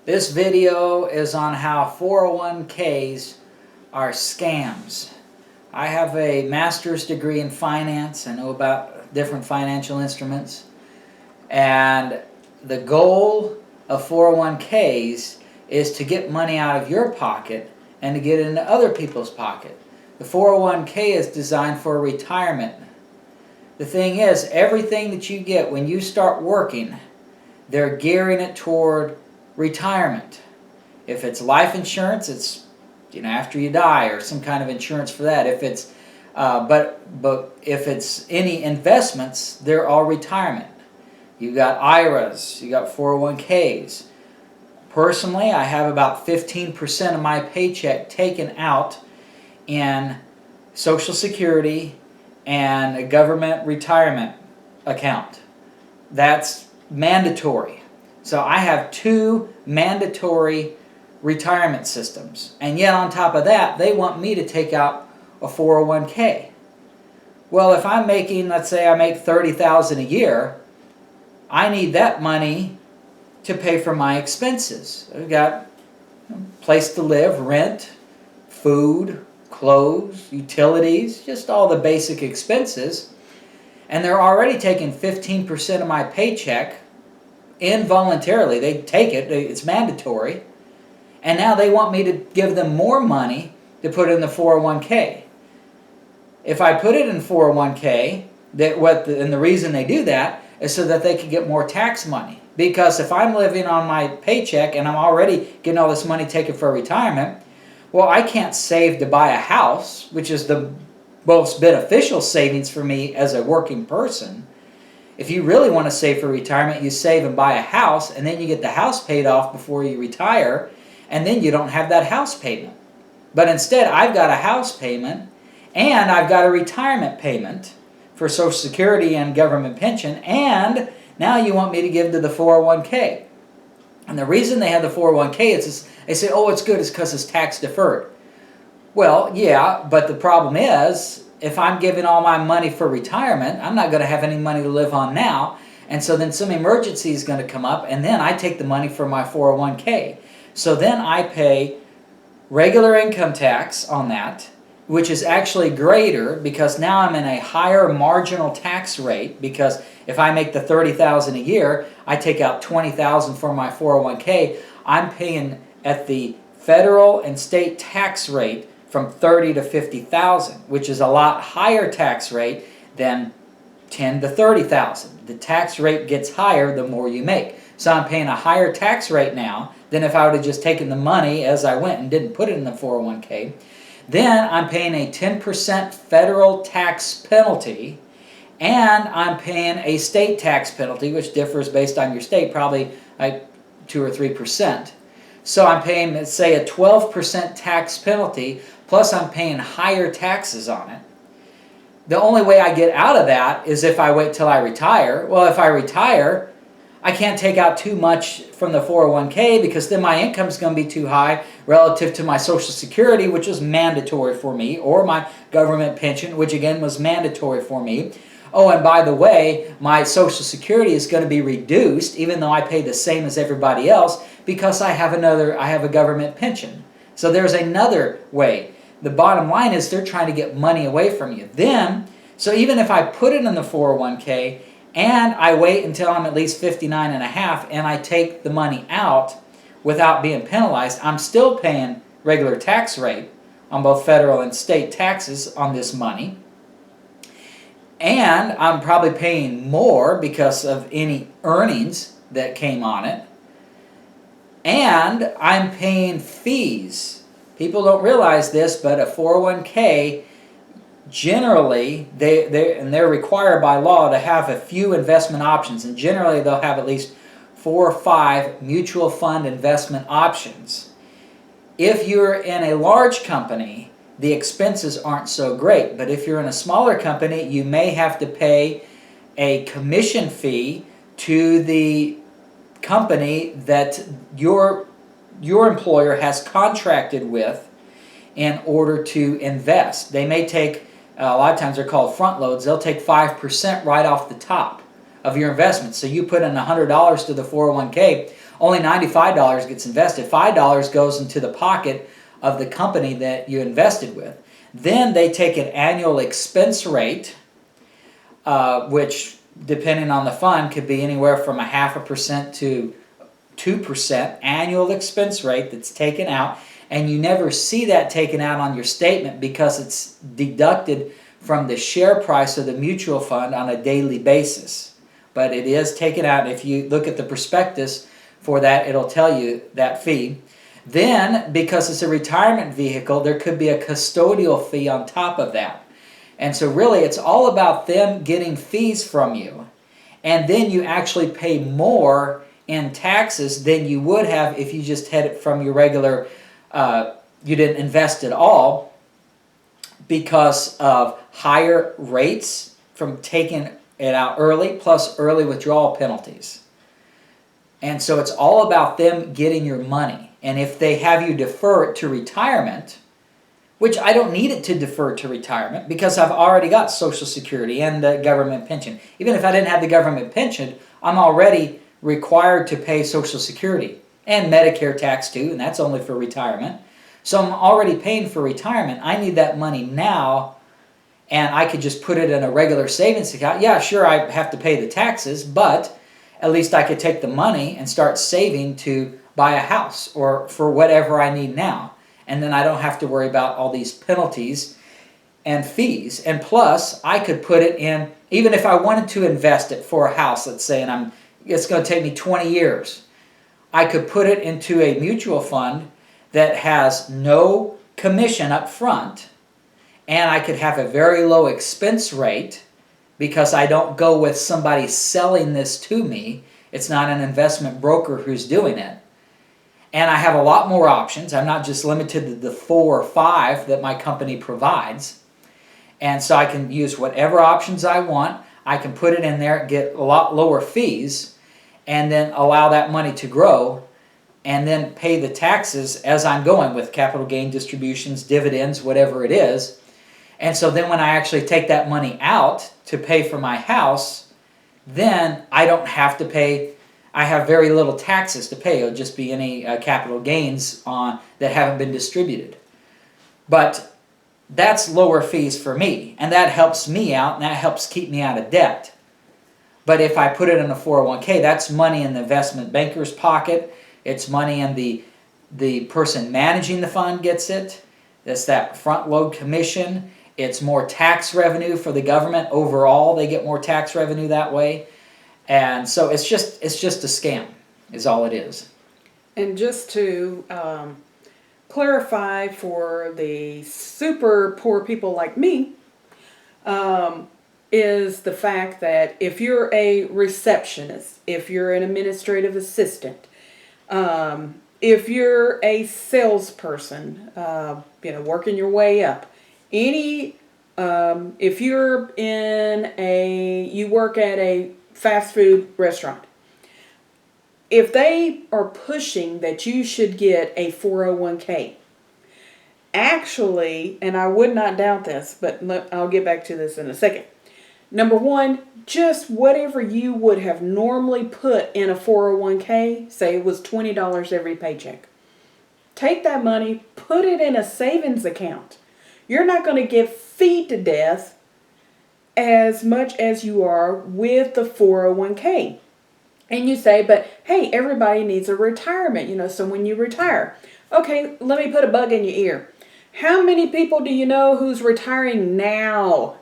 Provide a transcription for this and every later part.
This video is on how 401ks are scams. I have a master's degree in finance. I know about different financial instruments. And the goal of 401ks is to get money out of your pocket and to get into other people's pocket. The 401k is designed for retirement. The thing is, everything that you get when you start working, they're gearing it toward retirement. If it's life insurance, it's after you die, or some kind of insurance for that. If it's but if it's any investments, they're all retirement. You got IRAs, you got 401ks. Personally, I have about 15% of my paycheck taken out in Social Security and a government retirement account. That's mandatory. So I have 2 mandatory retirement systems. And yet on top of that, they want me to take out a 401k. Well, if I'm making, let's say I make $30,000 a year, I need that money to pay for my expenses. I've got a place to live, rent, food, clothes, utilities, just all the basic expenses. And they're already taking 15% of my paycheck involuntarily. They take it, it's mandatory. And now they want me to give them more money to put in the 401k. If I put it in 401k, and the reason they do that is so that they can get more tax money. Because if I'm living on my paycheck and I'm already getting all this money taken for retirement, well, I can't save to buy a house, which is the most beneficial savings for me as a working person. If you really want to save for retirement, you save and buy a house, and then you get the house paid off before you retire, and then you don't have that house payment. But instead, I've got a house payment, and I've got a retirement payment for Social Security and government pension, and now you want me to give to the 401k. And the reason they have the 401k is they say, oh, it's good, it's because it's tax deferred. Well, yeah, but the problem is, if I'm giving all my money for retirement, I'm not going to have any money to live on now. And so then some emergency is going to come up, and then I take the money from my 401k. So then I pay regular income tax on that, which is actually greater because now I'm in a higher marginal tax rate, because if I make the $30,000 a year, I take out $20,000 from my 401k, I'm paying at the federal and state tax rate from $30,000 to $50,000, which is a lot higher tax rate than $10,000 to $30,000. The tax rate gets higher the more you make. So I'm paying a higher tax rate now than if I would have just taken the money as I went and didn't put it in the 401k. Then I'm paying a 10% federal tax penalty, and I'm paying a state tax penalty, which differs based on your state, probably like 2 or 3%. So I'm paying, let's say, a 12% tax penalty, plus I'm paying higher taxes on it. The only way I get out of that is if I wait till I retire. Well, if I retire, I can't take out too much from the 401k because then my income is going to be too high relative to my Social Security, which was mandatory for me, or my government pension, which again was mandatory for me. Oh, and by the way, my Social Security is going to be reduced, even though I pay the same as everybody else, because I have a government pension. So there's another way. The bottom line is they're trying to get money away from you. So even if I put it in the 401k and I wait until I'm at least 59 and a half and I take the money out without being penalized, I'm still paying regular tax rate on both federal and state taxes on this money. And I'm probably paying more because of any earnings that came on it. And I'm paying fees. People don't realize this, but a 401k, generally, they're required by law to have a few investment options. And generally, they'll have at least 4 or 5 mutual fund investment options. If you're in a large company, the expenses aren't so great. But if you're in a smaller company, you may have to pay a commission fee to the company that your employer has contracted with in order to invest. They may take, a lot of times they're called front loads, they'll take 5% right off the top of your investment. So you put in $100 to the 401k, only $95 gets invested. $5 goes into the pocket of the company that you invested with. Then they take an annual expense rate, which depending on the fund could be anywhere from 0.5% to 2% annual expense rate that's taken out, and you never see that taken out on your statement because it's deducted from the share price of the mutual fund on a daily basis. But it is taken out. If you look at the prospectus for that, it'll tell you that fee. Then, because it's a retirement vehicle, there could be a custodial fee on top of that. And so really, it's all about them getting fees from you. And then you actually pay more in taxes than you would have if you just had it from your regular, you didn't invest at all, because of higher rates from taking it out early, plus early withdrawal penalties. And so it's all about them getting your money. And if they have you defer it to retirement, which I don't need it to defer to retirement because I've already got Social Security and the government pension. Even if I didn't have the government pension, I'm already required to pay Social Security and Medicare tax too, and that's only for retirement. So I'm already paying for retirement. I need that money now, and I could just put it in a regular savings account. Yeah, sure, I have to pay the taxes, but at least I could take the money and start saving to buy a house or for whatever I need now. And then I don't have to worry about all these penalties and fees. And plus, I could put it in, even if I wanted to invest it for a house, let's say, and it's going to take me 20 years, I could put it into a mutual fund that has no commission up front, and I could have a very low expense rate because I don't go with somebody selling this to me. It's not an investment broker who's doing it. And I have a lot more options. I'm not just limited to the 4 or 5 that my company provides. And so I can use whatever options I want. I can put it in there, get a lot lower fees, and then allow that money to grow, and then pay the taxes as I'm going with capital gain distributions, dividends, whatever it is. And so then when I actually take that money out to pay for my house, then I don't have to pay. I have very little taxes to pay. It'll just be any capital gains on that haven't been distributed. But that's lower fees for me, and that helps me out, and that helps keep me out of debt. But if I put it in a 401k, that's money in the investment banker's pocket. It's money in the person managing the fund gets it. That's that front load commission. It's more tax revenue for the government overall. They get more tax revenue that way. And so it's just a scam is all it is. And just to clarify for the super poor people like me, is the fact that if you're a receptionist, if you're an administrative assistant, if you're a salesperson, working your way up, if you're you work at a fast food restaurant, if they are pushing that you should get a 401k, actually, and I would not doubt this, but I'll get back to this in a second. Number one, just whatever you would have normally put in a 401k, say it was $20 every paycheck. Take that money, put it in a savings account. You're not going to get feed to death as much as you are with the 401k. And you say, but hey, everybody needs a retirement, so when you retire. Okay, let me put a bug in your ear. How many people do you know who's retiring now?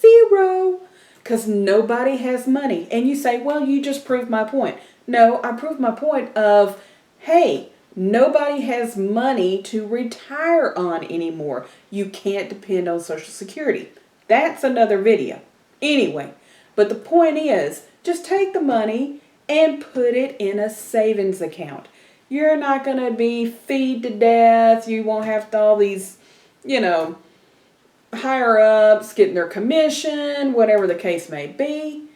0. Because nobody has money. And you say, well, you just proved my point. No, I proved my point of, hey, nobody has money to retire on anymore. You can't depend on Social Security. That's another video. Anyway, but the point is, just take the money and put it in a savings account. You're not going to be feed to death. You won't have to all these, higher ups getting their commission, whatever the case may be.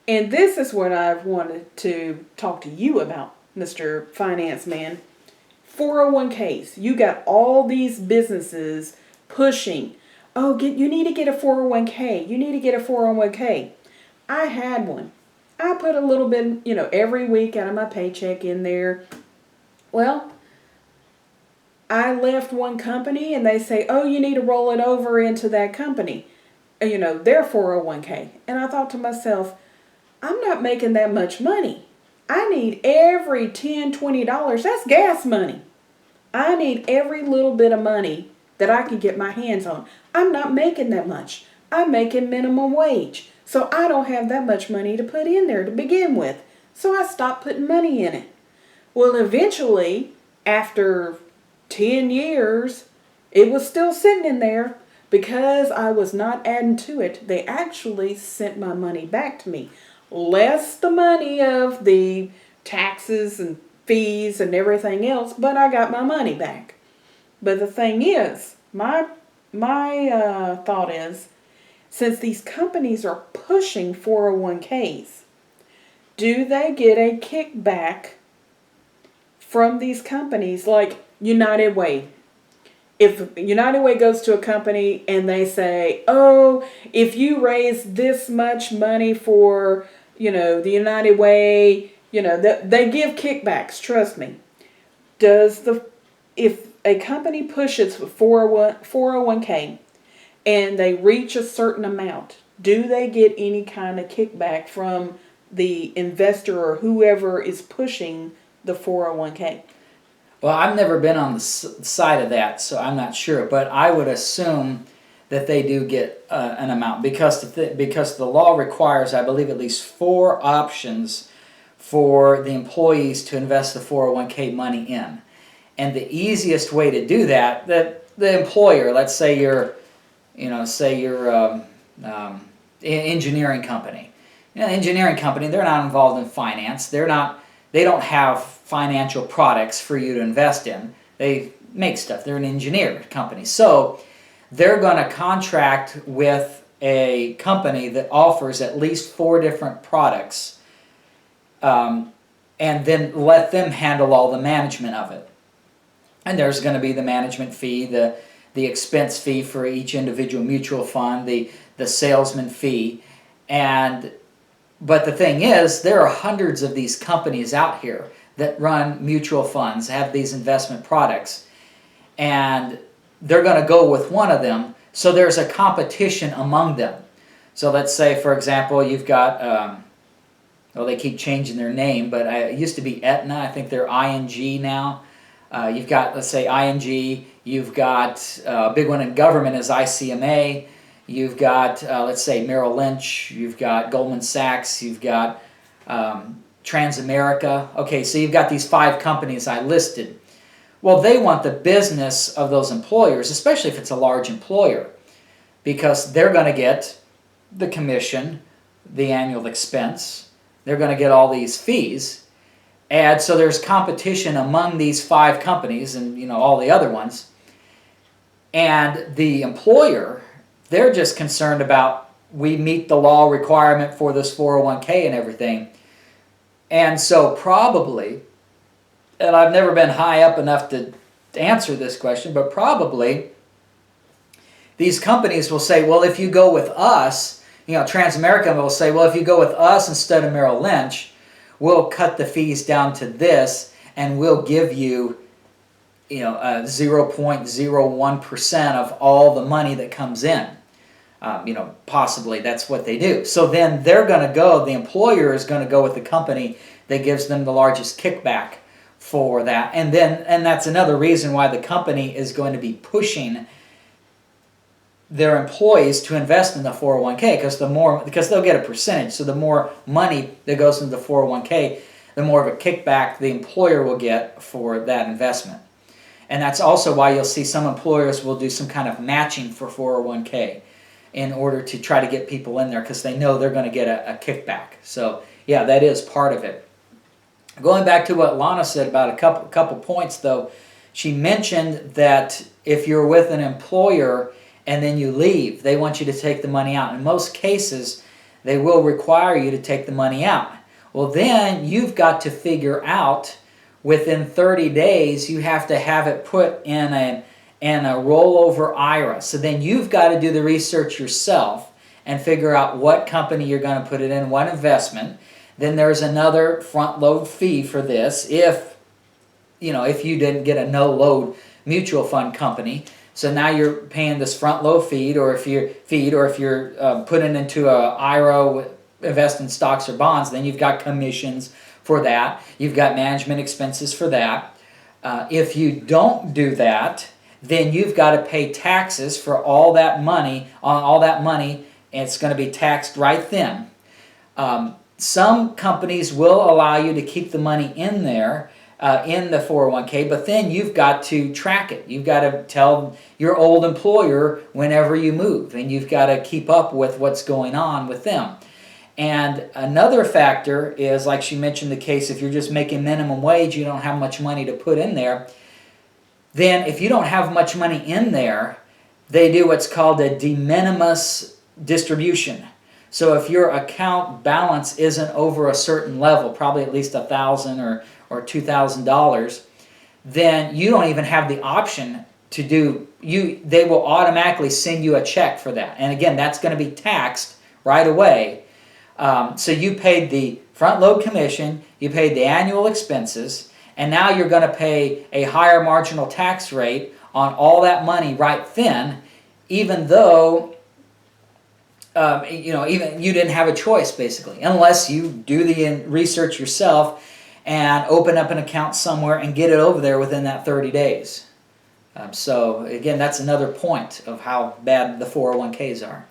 And this is what I've wanted to talk to you about, Mr. Finance Man. 401ks. You got all these businesses pushing, you need to get a 401k. You need to get a 401k. I had one. I I put a little bit, every week out of my paycheck in there. Well, I left one company and they say, oh, you need to roll it over into that company, their 401k. And I thought to myself, I'm not making that much money. I need every $10, $20, that's gas money. I need every little bit of money that I can get my hands on. I'm not making that much. I'm making minimum wage. So I don't have that much money to put in there to begin with. So I stopped putting money in it. Well, eventually, after 10 years, it was still sitting in there because I was not adding to it. They actually sent my money back to me. Less the money of the taxes and fees and everything else, but I got my money back. But the thing is, my thought is, since these companies are pushing 401ks, do they get a kickback from these companies like United Way? If United Way goes to a company and they say, oh, if you raise this much money for, the United Way, they give kickbacks, trust me. If a company pushes 401k and they reach a certain amount, do they get any kind of kickback from the investor or whoever is pushing the 401k? Well, I've never been on the side of that, so I'm not sure. But I would assume that they do get an amount because the law requires, I believe, at least 4 options for the employees to invest the 401k money in. And the easiest way to do that, the employer, let's say you're engineering company. Engineering company, they're not involved in finance. They don't have financial products for you to invest in. They make stuff. They're an engineer company. So they're going to contract with a company that offers at least 4 different products, and then let them handle all the management of it. And there's going to be the management fee, the expense fee for each individual mutual fund, the salesman fee. But the thing is, there are hundreds of these companies out here that run mutual funds, have these investment products, and they're going to go with one of them. So there's a competition among them. So let's say, for example, you've got, they keep changing their name, but it used to be Aetna. I think they're ING now. You've got, let's say, ING. You've got a big one in government is ICMA. You've got, let's say, Merrill Lynch. You've got Goldman Sachs. You've got Transamerica. Okay, so you've got these 5 companies I listed. Well, they want the business of those employers, especially if it's a large employer, because they're going to get the commission, the annual expense. They're going to get all these fees. And so there's competition among these 5 companies and all the other ones. And the employer, they're just concerned about we meet the law requirement for this 401k and everything. And so probably, and I've never been high up enough to answer this question, but probably these companies will say, well, if you go with us, Transamerica will say, well, if you go with us instead of Merrill Lynch, we'll cut the fees down to this and we'll give you 0.01% of all the money that comes in. Possibly that's what they do. So then they're going to go, the employer is going to go with the company that gives them the largest kickback for that. And that's another reason why the company is going to be pushing their employees to invest in the 401k because they'll get a percentage. So the more money that goes into the 401k, the more of a kickback the employer will get for that investment. And that's also why you'll see some employers will do some kind of matching for 401k in order to try to get people in there because they know they're going to get a kickback. So yeah, that is part of it. Going back to what Lana said about a couple points though, she mentioned that if you're with an employer and then you leave, they want you to take the money out. In most cases, they will require you to take the money out. Well, then you've got to figure out within 30 days, you have to have it put in a rollover IRA. So then you've got to do the research yourself and figure out what company you're going to put it in, what investment. Then there's another front load fee for this if you didn't get a no load mutual fund company. So now you're paying this front load fee, or if you're putting into a IRA, invest in stocks or bonds, then you've got commissions for that. You've got management expenses for that. If you don't do that, then you've got to pay taxes for all that money, and it's going to be taxed right then. Some companies will allow you to keep the money in there, in the 401k, but then you've got to track it. You've got to tell your old employer whenever you move, and you've got to keep up with what's going on with them. And another factor is, like she mentioned, the case if you're just making minimum wage, you don't have much money to put in there. Then if you don't have much money in there, they do what's called a de minimis distribution. So if your account balance isn't over a certain level, probably at least $1,000 or $2,000, then you don't even have the option to do. They will automatically send you a check for that, and again, that's going to be taxed right away. So you paid the front load commission, you paid the annual expenses, and now you're going to pay a higher marginal tax rate on all that money right then, even though even you didn't have a choice, basically, unless you do the research yourself and open up an account somewhere and get it over there within that 30 days. So again, that's another point of how bad the 401ks are.